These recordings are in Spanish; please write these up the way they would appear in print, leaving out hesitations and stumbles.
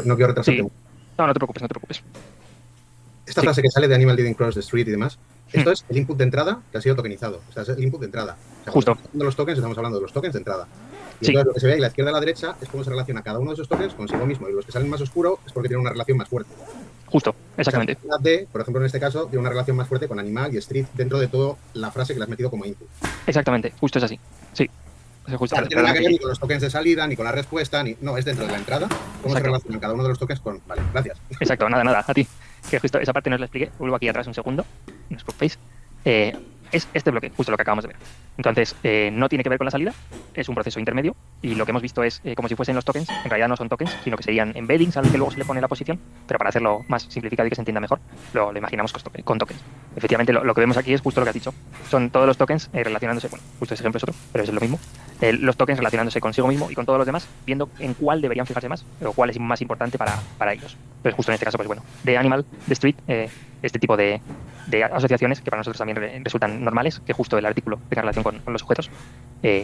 no quiero retrasarte Sí. mucho. No, no te preocupes, no te preocupes. Esta Sí. frase que sale de Animal Didn't Cross the Street y demás, esto es el input de entrada que ha sido tokenizado. O sea, es el input de entrada. O sea, cuando Justo. estamos hablando de los tokens, estamos hablando de los tokens de entrada. Y Sí, entonces lo que se ve ahí, la izquierda y la derecha, es cómo se relaciona cada uno de esos tokens consigo mismo. Y los que salen más oscuro es porque tienen una relación más fuerte. justo, O sea, exactamente. la D, por ejemplo, en este caso, tiene una relación más fuerte con animal y street dentro de toda la frase que le has metido como input. Exactamente, justo es así. Sí, es O sea, no justamente, tiene nada que ver realmente. ni con los tokens de salida, ni con la respuesta, ni... No, es dentro de la entrada, cómo se Exacto, relacionan cada uno de los tokens con... Vale, gracias. exacto, nada, nada, a ti. Que justo esa parte no os la expliqué. Vuelvo aquí atrás un segundo, no os preocupéis. Es este bloque, justo lo que acabamos de ver. Entonces, no tiene que ver con la salida, es un proceso intermedio y lo que hemos visto es como si fuesen los tokens, en realidad no son tokens, sino que serían embeddings al que luego se le pone la posición, pero para hacerlo más simplificado y que se entienda mejor, lo imaginamos con tokens. Efectivamente, lo que vemos aquí es justo lo que has dicho. Son todos los tokens relacionándose, bueno, justo ese ejemplo es otro, pero es lo mismo. Los tokens relacionándose consigo mismo y con todos los demás, viendo en cuál deberían fijarse más o cuál es más importante para ellos. Entonces, justo en este caso, pues bueno, de Animal, de Street, este tipo de asociaciones que para nosotros también resultan normales, que justo el artículo tenga relación con los sujetos,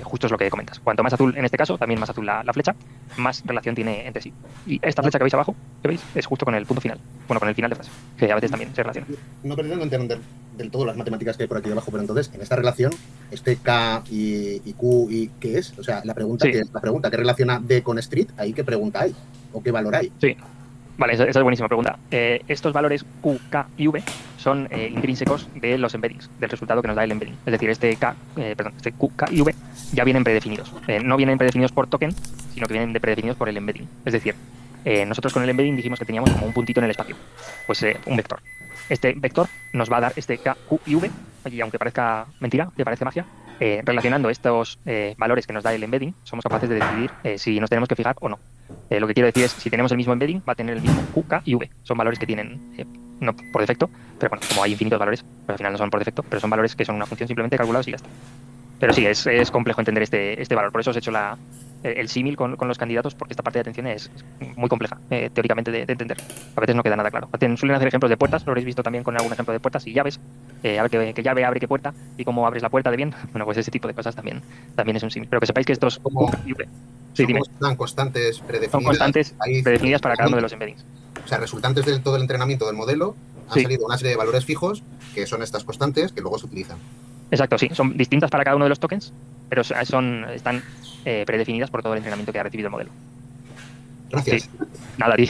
justo es lo que comentas. Cuanto más azul en este caso, también más azul la flecha, más relación tiene entre sí. Y esta flecha que veis abajo, que veis, es justo con el punto final, bueno, con el final de frase, que a veces también se relaciona. No pretendo entender del todo las matemáticas que hay por aquí debajo, pero entonces, en esta relación, este K y Q, y ¿qué es? O sea, la pregunta, Sí, ¿qué relaciona D con street? ¿Ahí qué pregunta hay? ¿O qué valor hay? sí. Vale, esa es buenísima pregunta. Estos valores Q, K y V son intrínsecos de los embeddings, del resultado que nos da el embedding. Es decir, este Q, K y V ya vienen predefinidos. No vienen predefinidos por token, sino que vienen predefinidos por el embedding. Es decir, nosotros con el embedding dijimos que teníamos como un puntito en el espacio, pues un vector. Este vector nos va a dar este K, Q y V, y aunque parezca mentira, que parece magia, relacionando estos valores que nos da el embedding, somos capaces de decidir si nos tenemos que fijar o no. Lo que quiero decir es, si tenemos el mismo embedding, va a tener el mismo Q, K y V. Son valores que tienen, no por defecto, pero bueno, como hay infinitos valores, pues al final no son por defecto, pero son valores que son una función simplemente calculados y ya está. Pero sí, es complejo entender este valor. Por eso os he hecho el símil con los candidatos, porque esta parte de atención es muy compleja, teóricamente, de entender. A veces no queda nada claro. Suelen hacer ejemplos de puertas, lo habréis visto también con algún ejemplo de puertas y llaves. A ver qué llave abre qué puerta y cómo abres la puerta de bien. Bueno, pues ese tipo de cosas también es un símil. Pero que sepáis que estos Como, Q y V, sí, son dime, como si fueran constantes son predefinidas. constantes Hay predefinidas para cada uno de los embeddings. o sea, resultantes de todo el entrenamiento del modelo, han Sí. salido una serie de valores fijos, que son estas constantes, que luego se utilizan. Exacto, sí, son distintas para cada uno de los tokens, pero están predefinidas por todo el entrenamiento que ha recibido el modelo. Sí, Gracias. nada, tío.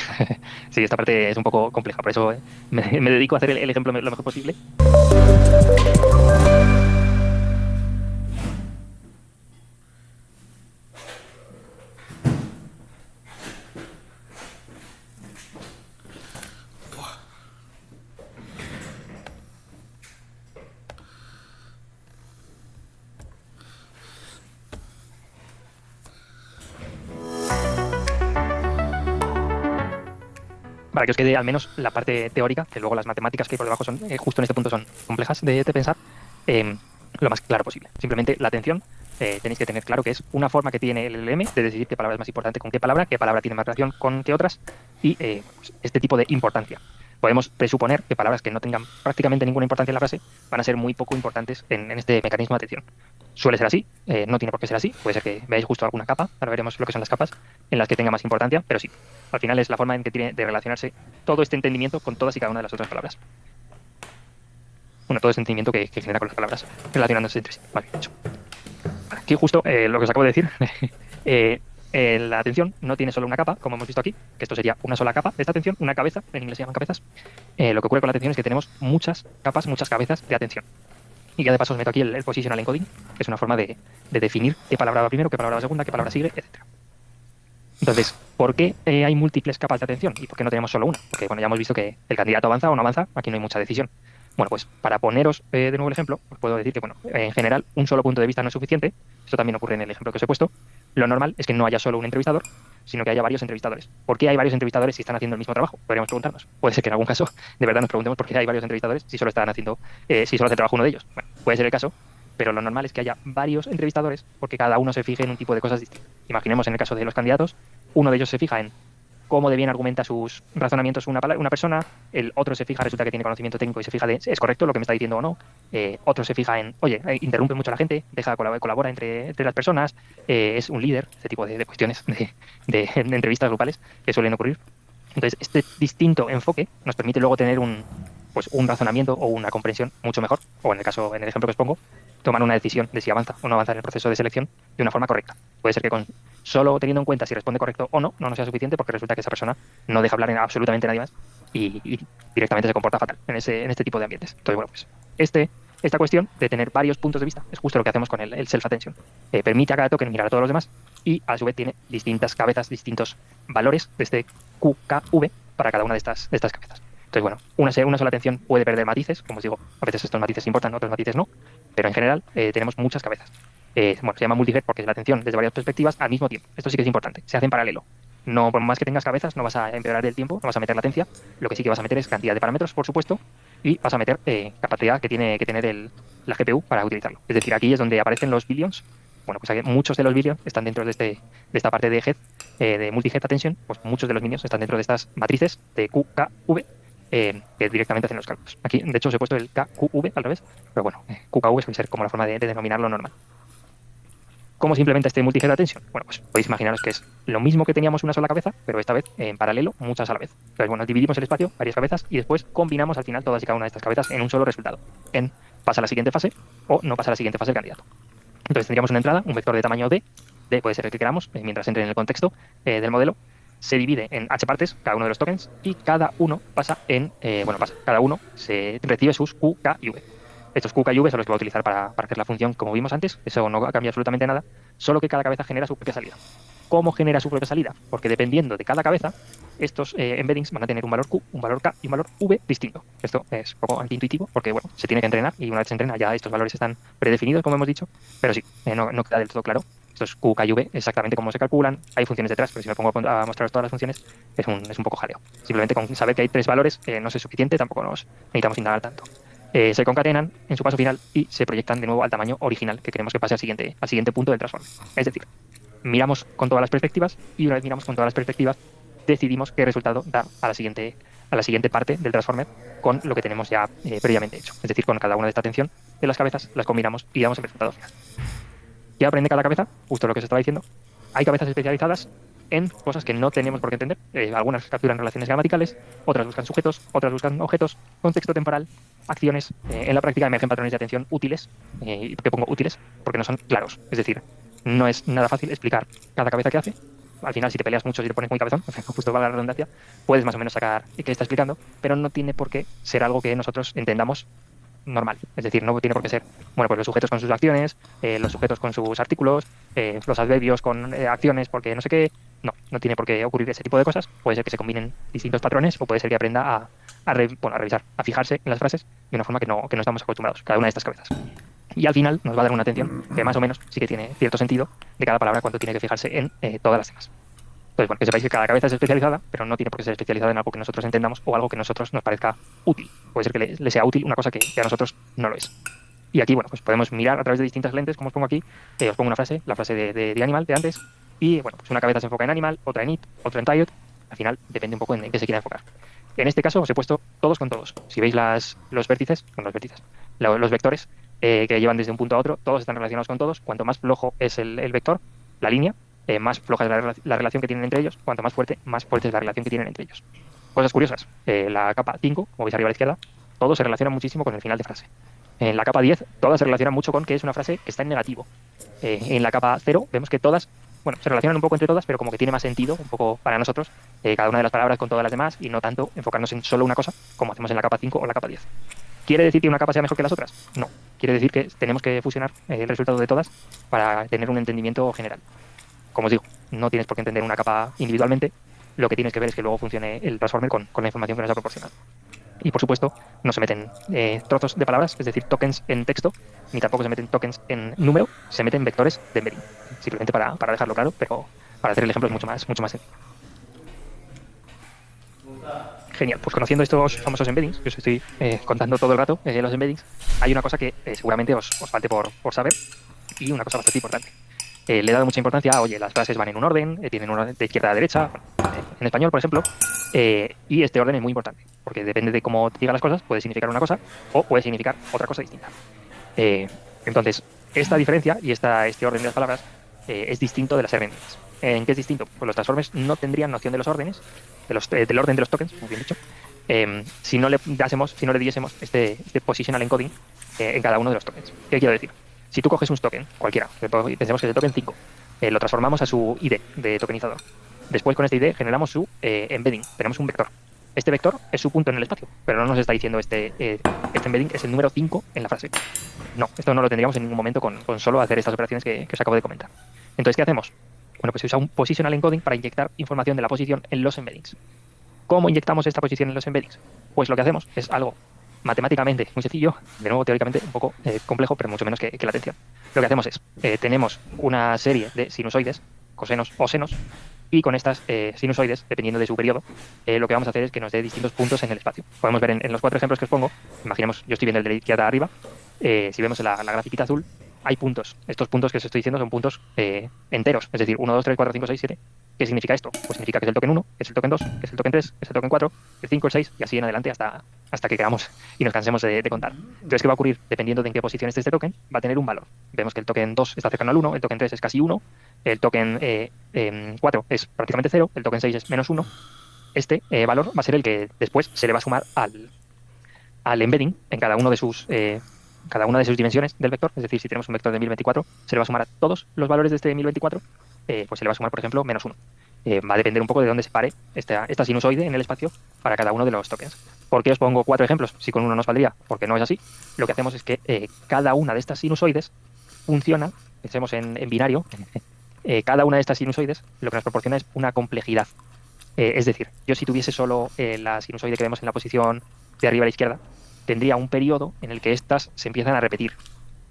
Sí, esta parte es un poco compleja, por eso me dedico a hacer el ejemplo lo mejor posible. Para que os quede al menos la parte teórica, que luego las matemáticas que hay por debajo son, justo en este punto son complejas de pensar, eh, lo más claro posible. Simplemente la atención, tenéis que tener claro que es una forma que tiene el LLM de decidir qué palabra es más importante con qué palabra tiene más relación con qué otras, y pues, este tipo de importancia. Podemos presuponer que palabras que no tengan prácticamente ninguna importancia en la frase van a ser muy poco importantes en este mecanismo de atención. Suele ser así, no tiene por qué ser así, puede ser que veáis justo alguna capa, ahora veremos lo que son las capas, en las que tenga más importancia, pero sí, al final es la forma en que tiene de relacionarse todo este entendimiento con todas y cada una de las otras palabras. Bueno, todo este entendimiento que genera con las palabras, relacionándose entre sí. Vale, hecho. Aquí justo lo que os acabo de decir, la atención no tiene solo una capa, como hemos visto aquí, que esto sería una sola capa de esta atención, una cabeza, en inglés se llaman cabezas. Lo que ocurre con la atención es que tenemos muchas capas, muchas cabezas de atención. Y ya de paso os meto aquí el positional encoding, que es una forma de definir qué palabra va primero, qué palabra va segunda, qué palabra sigue, etc. Entonces, ¿por qué hay múltiples capas de atención y por qué no tenemos solo una? Porque bueno, ya hemos visto que el candidato avanza o no avanza, aquí no hay mucha decisión. Bueno, pues para poneros de nuevo el ejemplo, os puedo decir que bueno, en general un solo punto de vista no es suficiente. Esto también ocurre en el ejemplo que os he puesto. Lo normal es que no haya solo un entrevistador, sino que haya varios entrevistadores. ¿Por qué hay varios entrevistadores si están haciendo el mismo trabajo? Podríamos preguntarnos. Puede ser que en algún caso de verdad nos preguntemos por qué hay varios entrevistadores si solo están haciendo, si solo hace trabajo uno de ellos. Bueno, puede ser el caso, pero lo normal es que haya varios entrevistadores porque cada uno se fije en un tipo de cosas distintas. Imaginemos en el caso de los candidatos, uno de ellos se fija en cómo de bien argumenta sus razonamientos una persona, el otro se fija, resulta que tiene conocimiento técnico y se fija de es correcto lo que me está diciendo o no, otro se fija en, oye, interrumpe mucho a la gente, colabora entre las personas, es un líder, este tipo de cuestiones de entrevistas grupales que suelen ocurrir. Entonces, este distinto enfoque nos permite luego tener pues un razonamiento o una comprensión mucho mejor, o en el ejemplo que os pongo, tomar una decisión de si avanza o no avanza en el proceso de selección de una forma correcta. Puede ser que con solo teniendo en cuenta si responde correcto o no, no nos sea suficiente porque resulta que esa persona no deja hablar a absolutamente nadie más y directamente se comporta fatal en este tipo de ambientes. Entonces, bueno, pues esta cuestión de tener varios puntos de vista es justo lo que hacemos con el self-attention. Permite a cada token mirar a todos los demás y a su vez tiene distintas cabezas, distintos valores desde Q, K, V para cada una de estas cabezas. Entonces, bueno, una sola atención puede perder matices, como os digo, a veces estos matices importan, otros matices no, pero en general tenemos muchas cabezas. Bueno, se llama multithread porque es la atención desde varias perspectivas al mismo tiempo. Esto sí que es importante, se hace en paralelo. No, por más que tengas cabezas, no vas a empeorar el tiempo, no vas a meter latencia, lo que sí que vas a meter es cantidad de parámetros, por supuesto, y vas a meter capacidad que tiene que tener la GPU para utilizarlo. Es decir, aquí es donde aparecen los billions. Bueno, pues aquí muchos de los billions están dentro de esta parte de head, de multi-head attention, pues muchos de los minions están dentro de estas matrices de Q, K, V, que directamente hacen los cálculos. Aquí, de hecho, os he puesto el KQV al revés, pero bueno, QKV suele ser como la forma de denominarlo normal. ¿Cómo se implementa este multi-head attention? Bueno, pues podéis imaginaros que es lo mismo que teníamos una sola cabeza, pero esta vez en paralelo, muchas a la vez. Entonces, bueno, dividimos el espacio, varias cabezas, y después combinamos al final todas y cada una de estas cabezas en un solo resultado. En pasa a la siguiente fase o no pasa a la siguiente fase el candidato. Entonces tendríamos una entrada, un vector de tamaño D puede ser el que queramos, mientras entre en el contexto del modelo. Se divide en H partes, cada uno de los tokens, y cada uno cada uno se recibe sus Q, K y V. Estos Q, K y V son los que va a utilizar para hacer la función como vimos antes. Eso no cambia absolutamente nada, solo que cada cabeza genera su propia salida. ¿Cómo genera su propia salida? Porque dependiendo de cada cabeza, estos embeddings van a tener un valor Q, un valor K y un valor V distinto. Esto es un poco antiintuitivo porque bueno, se tiene que entrenar y una vez se entrena ya estos valores están predefinidos, como hemos dicho, pero sí, no queda del todo claro. Estos Q, K y V, exactamente cómo se calculan. Hay funciones detrás, pero si me pongo a mostraros todas las funciones, es un poco jaleo. Simplemente con saber que hay 3 valores no es suficiente, tampoco nos necesitamos indagar tanto. Se concatenan en su paso final y se proyectan de nuevo al tamaño original que queremos que pase al siguiente punto del transform. Es decir, miramos con todas las perspectivas y una vez miramos con todas las perspectivas, decidimos qué resultado da a la siguiente parte del transformer con lo que tenemos ya previamente hecho. Es decir, con cada una de esta atención de las cabezas, las combinamos y damos el resultado final. ¿Qué aprende cada cabeza? Justo lo que os estaba diciendo. Hay cabezas especializadas en cosas que no tenemos por qué entender. Algunas capturan relaciones gramaticales, otras buscan sujetos, otras buscan objetos, contexto temporal, acciones. En la práctica emergen patrones de atención útiles, que pongo útiles porque no son claros. Es decir, no es nada fácil explicar cada cabeza que hace. Al final, si te peleas mucho y te pones muy cabezón, justo para la redundancia, puedes más o menos sacar qué está explicando, pero no tiene por qué ser algo que nosotros entendamos normal. Es decir, no tiene por qué ser, bueno, pues los sujetos con sus acciones, los sujetos con sus artículos, los adverbios con acciones porque no sé qué. No tiene por qué ocurrir ese tipo de cosas. Puede ser que se combinen distintos patrones o puede ser que aprenda a revisar, a fijarse en las frases de una forma que no estamos acostumbrados, cada una de estas cabezas. Y al final nos va a dar una atención que más o menos sí que tiene cierto sentido de cada palabra cuando tiene que fijarse en todas las demás. Entonces, bueno, que sepáis que cada cabeza es especializada, pero no tiene por qué ser especializada en algo que nosotros entendamos o algo que a nosotros nos parezca útil. Puede ser que le sea útil una cosa que a nosotros no lo es. Y aquí, bueno, pues podemos mirar a través de distintas lentes, como os pongo aquí. Os pongo una frase, la frase de Animal de antes. Y, bueno, pues una cabeza se enfoca en Animal, otra en It, otra en Tired. Al final, depende un poco en qué se quiera enfocar. En este caso, os he puesto todos con todos. Si veis los vértices, los vectores que llevan desde un punto a otro, todos están relacionados con todos. Cuanto más flojo es el vector, la línea, más floja es la relación que tienen entre ellos. Cuanto más fuerte es la relación que tienen entre ellos. Cosas curiosas. La capa 5, como veis arriba a la izquierda, todo se relaciona muchísimo con el final de frase. En la capa 10, todas se relacionan mucho con que es una frase que está en negativo. En la capa 0, vemos que todas, bueno, se relacionan un poco entre todas, pero como que tiene más sentido, un poco para nosotros, cada una de las palabras con todas las demás y no tanto enfocarnos en solo una cosa, como hacemos en la capa 5 o la capa 10. ¿Quiere decir que una capa sea mejor que las otras? No. Quiere decir que tenemos que fusionar el resultado de todas para tener un entendimiento general. Como os digo, no tienes por qué entender una capa individualmente, lo que tienes que ver es que luego funcione el transformer con la información que nos ha proporcionado. Y por supuesto, no se meten trozos de palabras, es decir, tokens en texto, ni tampoco se meten tokens en número, se meten vectores de embedding. Simplemente para dejarlo claro, pero para hacer el ejemplo es mucho más sencillo. Genial, pues conociendo estos famosos embeddings, que os estoy contando todo el rato, los embeddings, hay una cosa que seguramente os falte por saber y una cosa bastante importante. Le he dado mucha importancia a, oye, las frases van en un orden, tienen un orden de izquierda a derecha, en español, por ejemplo, y este orden es muy importante, porque depende de cómo diga las cosas, puede significar una cosa o puede significar otra cosa distinta. Entonces, esta diferencia y este orden de las palabras es distinto de las herramientas. ¿En qué es distinto? Pues los transformers no tendrían noción de los órdenes, del orden de los tokens, muy bien dicho, si no le diésemos este positional encoding en cada uno de los tokens. ¿Qué quiero decir? Si tú coges un token, cualquiera, pensemos que es el token 5, lo transformamos a su ID de tokenizador. Después con este ID generamos su embedding, tenemos un vector. Este vector es su punto en el espacio, pero no nos está diciendo este embedding es el número 5 en la frase. No, esto no lo tendríamos en ningún momento con solo hacer estas operaciones que os acabo de comentar. Entonces, ¿qué hacemos? Bueno, pues se usa un positional encoding para inyectar información de la posición en los embeddings. ¿Cómo inyectamos esta posición en los embeddings? Pues lo que hacemos es algo matemáticamente muy sencillo, de nuevo teóricamente un poco complejo, pero mucho menos que la atención. Lo que hacemos es, tenemos una serie de sinusoides, cosenos o senos, y con estas sinusoides, dependiendo de su periodo, lo que vamos a hacer es que nos dé distintos puntos en el espacio. Podemos ver en los 4 ejemplos que os pongo, imaginemos, yo estoy viendo el de la izquierda arriba, si vemos la grafiquita azul, hay puntos. Estos puntos que os estoy diciendo son puntos enteros, es decir, 1, 2, 3, 4, 5, 6, 7. ¿Qué significa esto? Pues significa que es el token 1, que es el token 2, que es el token 3, que es el token 4, el 5, el 6 y así en adelante hasta que queramos y nos cansemos de contar. Entonces, ¿qué va a ocurrir? Dependiendo de en qué posición esté este token, va a tener un valor. Vemos que el token 2 está cercano al 1, el token 3 es casi 1, el token 4 es prácticamente 0, el token 6 es menos 1. Este valor va a ser el que después se le va a sumar al embedding en cada una de sus dimensiones del vector. Es decir, si tenemos un vector de 1024, se le va a sumar a todos los valores de este 1024, pues se le va a sumar, por ejemplo, menos 1. Va a depender un poco de dónde se pare esta sinusoide en el espacio para cada uno de los tokens. ¿Por qué os pongo 4 ejemplos? Si con uno nos valdría, porque no es así. Lo que hacemos es que cada una de estas sinusoides funciona, pensemos en binario, cada una de estas sinusoides lo que nos proporciona es una complejidad. Es decir, yo si tuviese solo la sinusoide que vemos en la posición de arriba a la izquierda, tendría un periodo en el que estas se empiezan a repetir.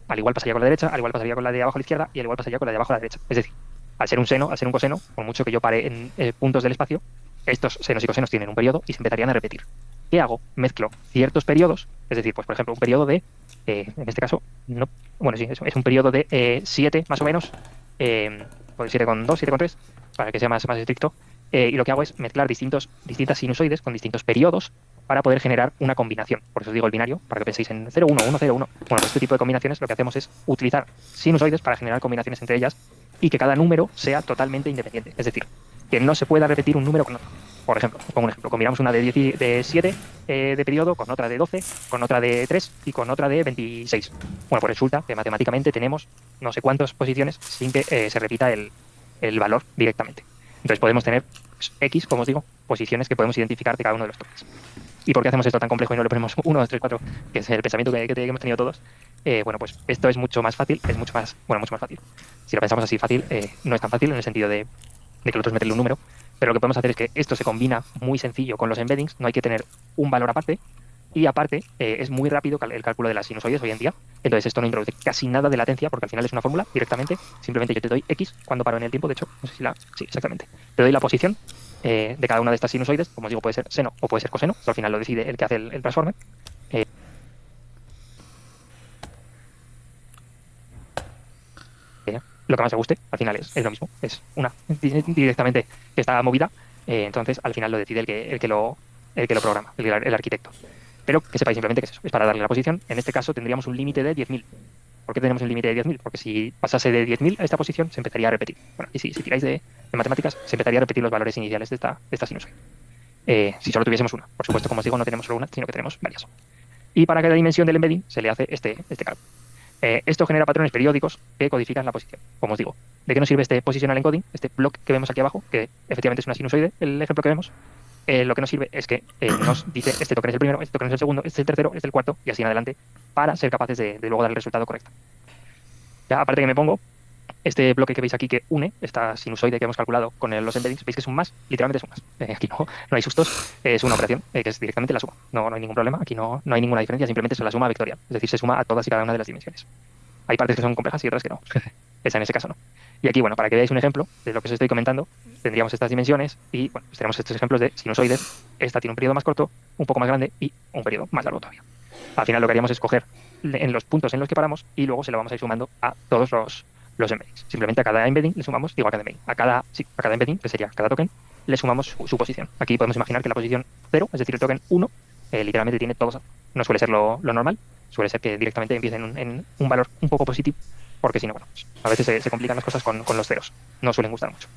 Al igual pasaría con la derecha, al igual pasaría con la de abajo a la izquierda y al igual pasaría con la de abajo a la derecha. Es decir, al ser un seno, al ser un coseno, por mucho que yo pare en puntos del espacio, estos senos y cosenos tienen un periodo y se empezarían a repetir. ¿Qué hago? Mezclo ciertos periodos, es decir, pues por ejemplo, un periodo de, en este caso, no, bueno, sí, es un periodo de 7 más o menos, pues 7,2, 7,3, para que sea más estricto, y lo que hago es mezclar distintas sinusoides con distintos periodos para poder generar una combinación. Por eso os digo el binario, para que penséis en 0, 1, 1, 0, 1. Bueno, pues este tipo de combinaciones lo que hacemos es utilizar sinusoides para generar combinaciones entre ellas y que cada número sea totalmente independiente. Es decir, que no se pueda repetir un número con otro. Por ejemplo, os pongo un ejemplo. Combinamos una de 7 de periodo con otra de 12, con otra de 3 y con otra de 26. Bueno, pues resulta que matemáticamente tenemos no sé cuántas posiciones sin que se repita el valor directamente. Entonces podemos tener X, como os digo, posiciones que podemos identificar de cada uno de los tokens. ¿Y por qué hacemos esto tan complejo y no le ponemos 1, 2, 3, 4, que es el pensamiento que hemos tenido todos? Bueno, pues esto es mucho más fácil, mucho más fácil. Si lo pensamos así fácil, no es tan fácil en el sentido de que nosotros meterle un número, pero lo que podemos hacer es que esto se combina muy sencillo con los embeddings, no hay que tener un valor aparte, y aparte es muy rápido el cálculo de las sinusoides hoy en día, entonces esto no introduce casi nada de latencia, porque al final es una fórmula directamente, simplemente yo te doy X cuando paro en el tiempo, de hecho, no sé si sí, exactamente, te doy la posición de cada una de estas sinusoides, como os digo, puede ser seno o puede ser coseno, al final lo decide el que hace el transformer. Lo que más me guste, al final es lo mismo, es una directamente que está movida, entonces al final lo decide el que lo programa, el arquitecto. Pero que sepáis simplemente que es eso, es para darle la posición. En este caso tendríamos un límite de 10.000. ¿Por qué tenemos un límite de 10.000? Porque si pasase de 10.000 a esta posición se empezaría a repetir. Bueno, y si tiráis de matemáticas, se empezaría a repetir los valores iniciales de esta sinusoide. Si solo tuviésemos una. Por supuesto, como os digo, no tenemos solo una, sino que tenemos varias. Y para cada dimensión del embedding se le hace este cálculo. Esto genera patrones periódicos que codifican la posición. Como os digo, ¿de qué nos sirve este positional encoding? Este block que vemos aquí abajo, que efectivamente es una sinusoide, el ejemplo que vemos. Lo que nos sirve es que nos dice este token es el primero, este token es el segundo, este es el tercero, este es el cuarto, y así en adelante, para ser capaces de luego dar el resultado correcto. Ya, aparte que me pongo, este bloque que veis aquí que une esta sinusoide que hemos calculado con los embeddings, veis que es un más, literalmente es un más. Aquí no hay sustos, es una operación que es directamente la suma. No hay ningún problema, aquí no hay ninguna diferencia, simplemente es la suma vectorial, es decir, se suma a todas y cada una de las dimensiones. Hay partes que son complejas y otras que no. Esa en ese caso no. Y aquí, bueno, para que veáis un ejemplo de lo que os estoy comentando, tendríamos estas dimensiones y, bueno, pues tenemos estos ejemplos de sinusoides. Esta tiene un periodo más corto, un poco más grande y un periodo más largo todavía. Al final lo que haríamos es coger en los puntos en los que paramos y luego se lo vamos a ir sumando a todos los embeddings. Simplemente a cada embedding le sumamos, a cada embedding, a cada embedding, que sería cada token, le sumamos su posición. Aquí podemos imaginar que la posición 0, es decir, el token 1, literalmente tiene todos. No suele ser lo normal, suele ser que directamente empiece en un valor un poco positivo, porque si no, bueno, pues, a veces se complican las cosas con los ceros. No suelen gustar mucho.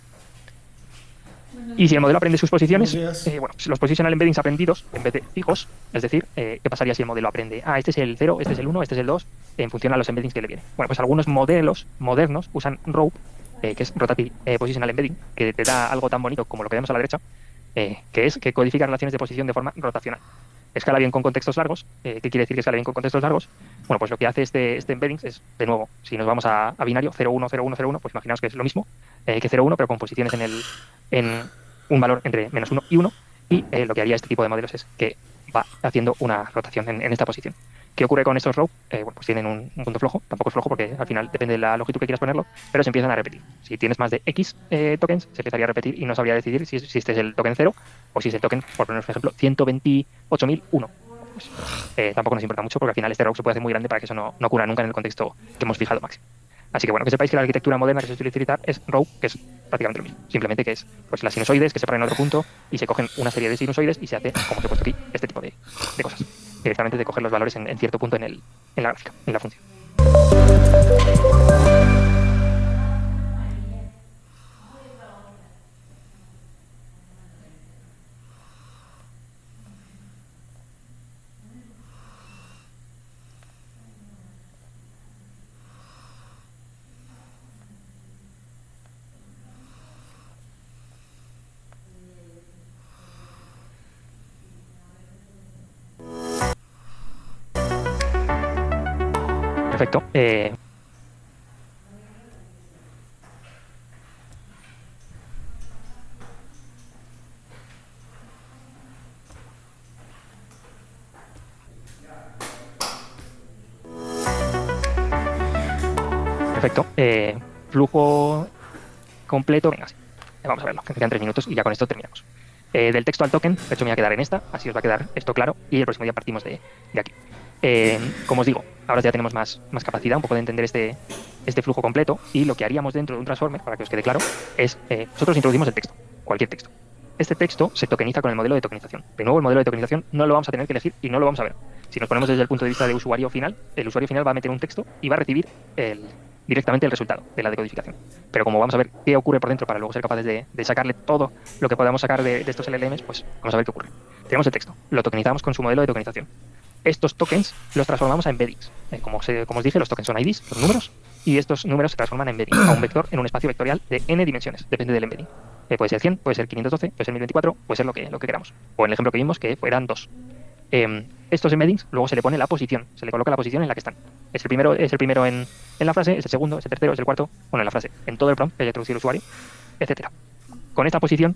Y si el modelo aprende sus posiciones, Buenos días. bueno, pues los positional embeddings aprendidos en vez de fijos, es decir, ¿qué pasaría si el modelo aprende? Este es el 0, este es el 1, este es el 2, en función a los embeddings que le vienen. Bueno, pues algunos modelos modernos usan ROPE, que es Rotative Positional Embedding, que te da algo tan bonito como lo que vemos a la derecha, que es que codifica relaciones de posición de forma rotacional. Escala bien con contextos largos. ¿Qué quiere decir que escala bien con contextos largos? Bueno, pues lo que hace este embedding es, de nuevo, si nos vamos a binario 0, 1, 0, 1, 0, 1, pues imaginaos que es lo mismo que 0, 1, pero con posiciones en un valor entre -1 y 1, y lo que haría este tipo de modelos es que va haciendo una rotación en esta posición. ¿Qué ocurre con estos ROPE? Bueno, pues tienen un punto flojo, tampoco es flojo porque al final depende de la longitud que quieras ponerlo, pero se empiezan a repetir. Si tienes más de X tokens, se empezaría a repetir y no sabría decidir si este es el token 0 o si es el token, por poner un ejemplo, 128.001. Pues, tampoco nos importa mucho porque al final este ROPE se puede hacer muy grande para que eso no ocurra nunca en el contexto que hemos fijado máximo. Así que bueno, que sepáis que la arquitectura moderna que se suele utilizar es ROPE, que es prácticamente lo mismo. Simplemente que es pues las sinusoides que se paran en otro punto y se cogen una serie de sinusoides y se hace, como os he puesto aquí, este tipo de cosas. Directamente de coger los valores en cierto punto en la gráfica, en la función. Perfecto. Perfecto. Flujo completo. Venga, sí. Vamos a verlo, que me quedan 3 minutos y ya con esto terminamos. Del texto al token, de hecho me voy a quedar en esta, así os va a quedar esto claro, y el próximo día partimos de aquí. Como os digo, ahora ya tenemos más capacidad, un poco de entender este flujo completo, y lo que haríamos dentro de un transformer, para que os quede claro, es nosotros introducimos el texto, cualquier texto. Este texto se tokeniza con el modelo de tokenización. De nuevo, el modelo de tokenización no lo vamos a tener que elegir y no lo vamos a ver. Si nos ponemos desde el punto de vista de usuario final, el usuario final va a meter un texto y va a recibir directamente el resultado de la decodificación. Pero como vamos a ver qué ocurre por dentro para luego ser capaces de sacarle todo lo que podamos sacar de estos LLMs, pues vamos a ver qué ocurre. Tenemos el texto, lo tokenizamos con su modelo de tokenización. Estos tokens los transformamos a embeddings. Como os dije, los tokens son IDs, son números, y estos números se transforman en embedding, a un vector en un espacio vectorial de n dimensiones, depende del embedding. Puede ser 100, puede ser 512, puede ser 1024, puede ser lo que queramos. O en el ejemplo que vimos, que fueran 2. Estos embeddings, luego se le pone la posición, se le coloca la posición en la que están. Es el primero en la frase, es el segundo, es el tercero, es el cuarto, bueno, en la frase, en todo el prompt que haya traducido el usuario, etcétera. Con esta posición,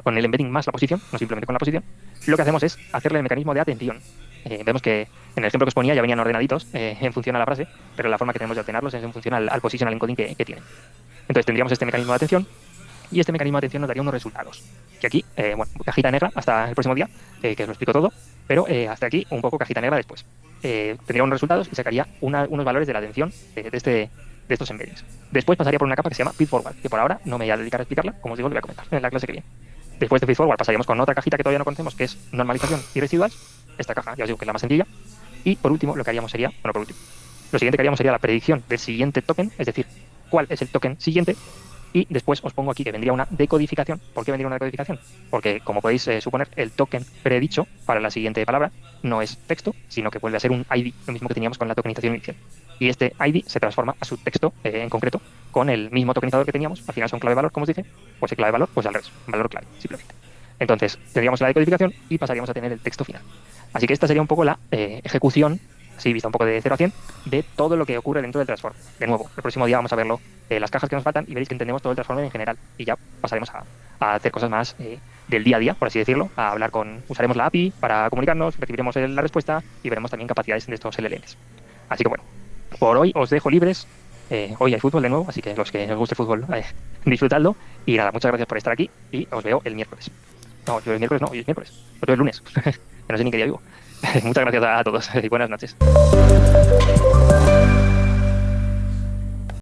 con el embedding más la posición, no simplemente con la posición, lo que hacemos es hacerle el mecanismo de atención. Vemos que en el ejemplo que os ponía ya venían ordenaditos en función a la frase, pero la forma que tenemos de ordenarlos es en función al positional encoding que tienen. Entonces tendríamos este mecanismo de atención, y este mecanismo de atención nos daría unos resultados. Que aquí, cajita negra hasta el próximo día, que os lo explico todo, pero hasta aquí un poco cajita negra después. Tendría unos resultados y sacaría unos valores de la atención de estos embeddings. Después pasaría por una capa que se llama feedforward, que por ahora no me voy a dedicar a explicarla, como os digo, lo voy a comentar en la clase que viene. Después de feedforward pasaríamos con otra cajita que todavía no conocemos, que es normalización y residuals. Esta caja, ya os digo que es la más sencilla. Y por último, lo siguiente que haríamos sería la predicción del siguiente token, es decir, cuál es el token siguiente. Y después os pongo aquí que vendría una decodificación. ¿Por qué vendría una decodificación? Porque, como podéis suponer, el token predicho para la siguiente palabra no es texto, sino que vuelve a ser un ID, lo mismo que teníamos con la tokenización inicial. Y este ID se transforma a su texto en concreto con el mismo tokenizador que teníamos. Al final son clave-valor, como os dije. Pues el clave-valor, pues al revés, valor clave, simplemente. Entonces, tendríamos la decodificación y pasaríamos a tener el texto final. Así que esta sería un poco la ejecución, así vista un poco de 0 a 100, de todo lo que ocurre dentro del transformer. De nuevo, el próximo día vamos a verlo, las cajas que nos faltan, y veréis que entendemos todo el transformer en general. Y ya pasaremos a hacer cosas más del día a día, por así decirlo, a hablar usaremos la API para comunicarnos, recibiremos la respuesta y veremos también capacidades de estos LLMs. Así que bueno, por hoy os dejo libres. Hoy hay fútbol de nuevo, así que los que os guste el fútbol, disfrutadlo. Y nada, muchas gracias por estar aquí y os veo el miércoles. No, yo el miércoles no, hoy es miércoles. Os veo el lunes. Que no sé ni qué día vivo. Muchas gracias a todos y buenas noches.